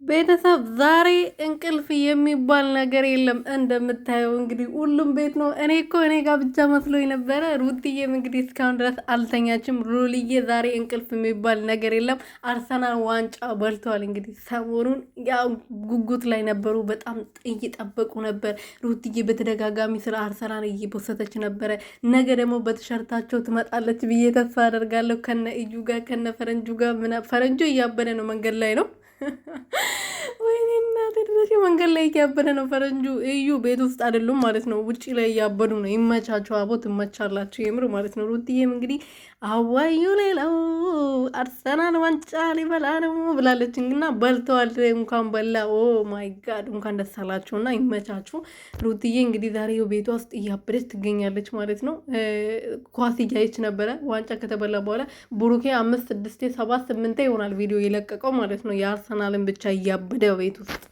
ቤተሰብ ዛሬ እንቅልፍ የሚባል ነገር የለም። እንደምታየው እንግዲህ ሁሉም ቤት ነው። እኔ ጋር ብቻ መስሎኝ ነበረ። ሩትዬም እንግዲህ እስካሁን ድረስ አልተኛችም። ሩልዬ ዛሬ እንቅልፍ የሚባል ነገር የለም። አርሰናል ዋንጫ በልተዋል። እንግዲህ ሰሞኑን ያው ጉጉት ላይ ነበሩ። በጣም እየጠበቁ ነበር። ሩትዬ በተደጋጋሚ ስለ አርሰናል እየፖሰተች ነበረ። ነገ ደግሞ በቲሸርታቸው ትመጣለች ብዬ ተስፋ አደርጋለሁ። ከነ እዩ ጋር ከነ ፈረንጁ ጋር ፈረንጁ እያበደ ነው፣ መንገድ ላይ ነው። ወይኔ እናቴ ድረስ መንገድ ላይ እያበደ ነው ፈረንጁ። እዩ ቤት ውስጥ አይደሉም ማለት ነው፣ ውጭ ላይ እያበዱ ነው። ይመቻቸው፣ አቦ ትመቻላችሁ የምር ማለት ነው። ሩትዬም እንግዲህ አዋዩ ሌላው አርሰናል ዋንጫ ሊበላ ነው ብላለች። እና በልተዋል። እንኳን በላ። ኦ ማይ ጋድ እንኳን ደስ አላችሁ እና ይመቻችሁ። ሩትዬ እንግዲህ ዛሬ ቤቷ ውስጥ እያበደች ትገኛለች ማለት ነው። ኳስ እያየች ነበረ። ዋንጫ ከተበላ በኋላ ብሩኬ 5 6 7 8 ይሆናል ቪዲዮ የለቀቀው ማለት ነው። የአርሰናልን ብቻ እያበደ ቤት ውስጥ